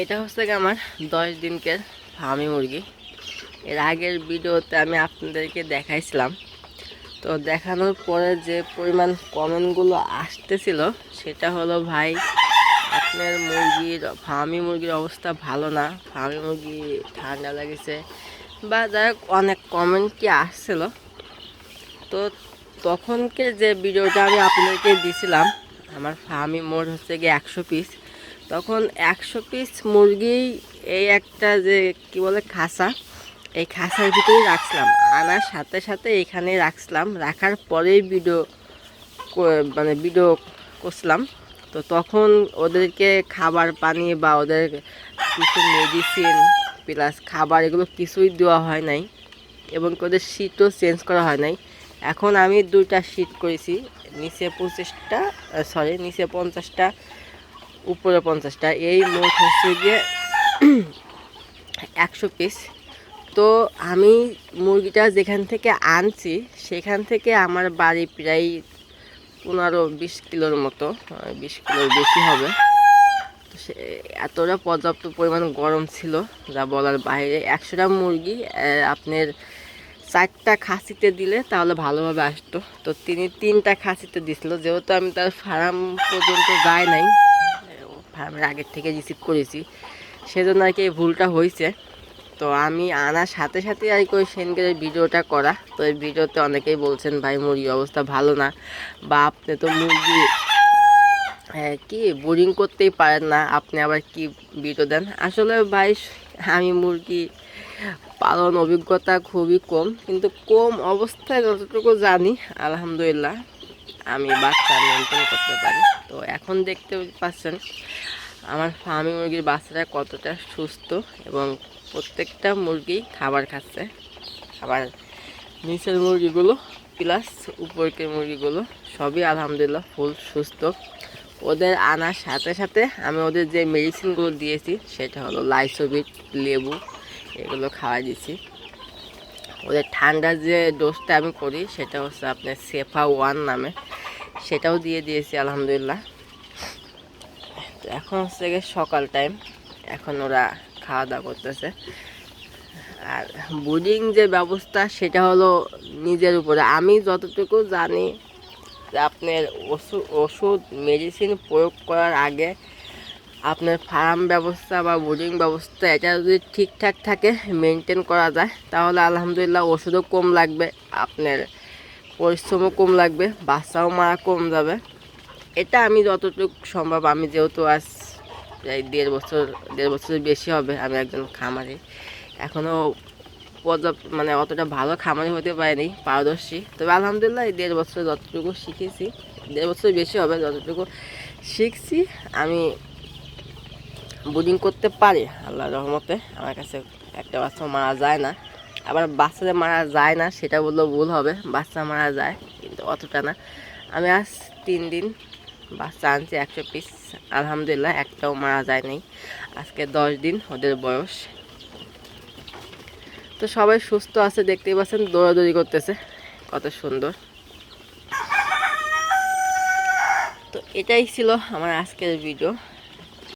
এটা হচ্ছে কি আমার 10 দিনকের ফার্মি মুরগি। এর আগের ভিডিওতে আমি আপনাদেরকে দেখাইছিলাম। তো দেখানোর পরে যে পরিমাণ কমেন্টগুলো আসতেছিল সেটা হলো, ভাই আপনার ফার্মি মুরগির অবস্থা ভালো না, ফার্মি মুরগি ঠান্ডা লেগেছে বা যাই হোক অনেক কমেন্ট কি আসছিল। তো তখনকে যে ভিডিওটা আমি আপনাদেরকে দিছিলাম, আমার ফার্মি মোট হচ্ছে গিয়ে 100 পিস। তখন 100 পিস মুরগি এই একটা যে কি বলে খাঁচা, এই খাঁচার ভিতরেই রাখছিলাম, আনার সাথে সাথে এইখানে রাখছিলাম, রাখার পরেই ভিডিও করছিলাম। তো তখন ওদেরকে খাবার পানি বা ওদের কিছু মেডিসিন প্লাস খাবার এগুলো কিছুই দেওয়া হয় নাই, এবং ওদের শীটও চেঞ্জ করা হয় নাই। এখন আমি 2টা শীট করেছি, নিচে 25টা, নিচে 50টা, উপরে 50টা, এই মোট হচ্ছে গিয়ে 100 পিস। তো আমি মুরগিটা যেখান থেকে আনছি সেখান থেকে আমার বাড়ি প্রায় 15-20 কিলোর মতো, 20 কিলোর বেশি হবে। তো এতটা পর্যাপ্ত পরিমাণ গরম ছিল যা বলার বাইরে। 100টা মুরগি আপনার 4টা খাসিতে দিলে তাহলে ভালোভাবে আসতো। তো তিনি 3টা খাসিতে দিছিল, যেহেতু আমি তার ফার্ম পর্যন্ত যাই নাই, ফার্মের আগের থেকে রিসিভ করেছি, সেজন্য আর কি এই ভুলটা হয়েছে। তো আমি আনার সাথে সাথে আর কি ওই সেনকের ভিডিওটা করা। তো এই ভিডিওতে অনেকেই বলছেন, ভাই মুরগির অবস্থা ভালো না, বা আপনি তো মুরগি কি বোরিং করতেই পারেন না, আপনি আবার কি ভিডিও দেন। আসলে ভাই আমি মুরগি পালন অভিজ্ঞতা খুবই কম, কিন্তু কম অবস্থায় যতটুকু জানি আলহামদুলিল্লাহ আমি বাচ্চা মেনটেন করতে পারি। তো এখন দেখতে পাচ্ছেন আমার ফার্মি মুরগির বাচ্চারা কতটা সুস্থ, এবং প্রত্যেকটা মুরগি খাবার খাচ্ছে। খাবার নিচের মুরগিগুলো প্লাস উপরের মুরগিগুলো সবই আলহামদুলিল্লাহ ফুল সুস্থ। ওদের আনার সাথে সাথে আমি ওদের যে মেডিসিনগুলো দিয়েছি সেটা হলো লাইসোবিট, লেবু, এগুলো খাওয়াই দিয়েছি। ওদের ঠান্ডার যে ডোজটা আমি করি সেটা হচ্ছে আপনার সেফা 1 নামে, সেটাও দিয়ে দিয়েছি আলহামদুলিল্লাহ। তো এখন হচ্ছে গিয়ে সকাল টাইম, এখন ওরা খাওয়া দাওয়া করতেছে। আর ব্রিডিং যে ব্যবস্থা সেটা হলো নিজের উপরে। আমি যতটুকু জানি যে আপনার ওষুধ মেডিসিন প্রয়োগ করার আগে আপনার ফার্ম ব্যবস্থা বা ব্রিডিং ব্যবস্থা এটা যদি ঠিকঠাক থাকে, মেনটেন করা যায়, তাহলে আলহামদুলিল্লাহ ওষুধও কম লাগবে, আপনার পরিশ্রমও কম লাগবে, বাচ্চাও মারা কম যাবে। এটা আমি যতটুকু সম্ভব, আমি যেহেতু আজ প্রায় 1.5 বছরের বেশি হবে আমি একজন খামারি, এখনও অতটা ভালো খামারি হতে পারিনি, পারদর্শী। তবে আলহামদুলিল্লাহ এই 1.5 বছরে যতটুকু শিখেছি, 1.5 বছর বেশি হবে, যতটুকু শিখছি আমি ব্রিডিং করতে পারি আল্লাহর রহমতে। আমার কাছে একটা বাচ্চা মারা যায় না, আবার বাচ্চাদের মারা যায় না সেটা বললেও ভুল হবে, বাচ্চা মারা যায় কিন্তু অতটা না। আমি আজ 3 দিন বাচ্চা আনছি 100 পিস, আলহামদুলিল্লাহ একটাও মারা যায় নাই। আজকে 10 দিন ওদের বয়স। তো সবাই সুস্থ আছে, দেখতেই পাচ্ছেন দৌড়াদৌড়ি করতেছে কত সুন্দর। তো এটাই ছিল আমার আজকের ভিডিও।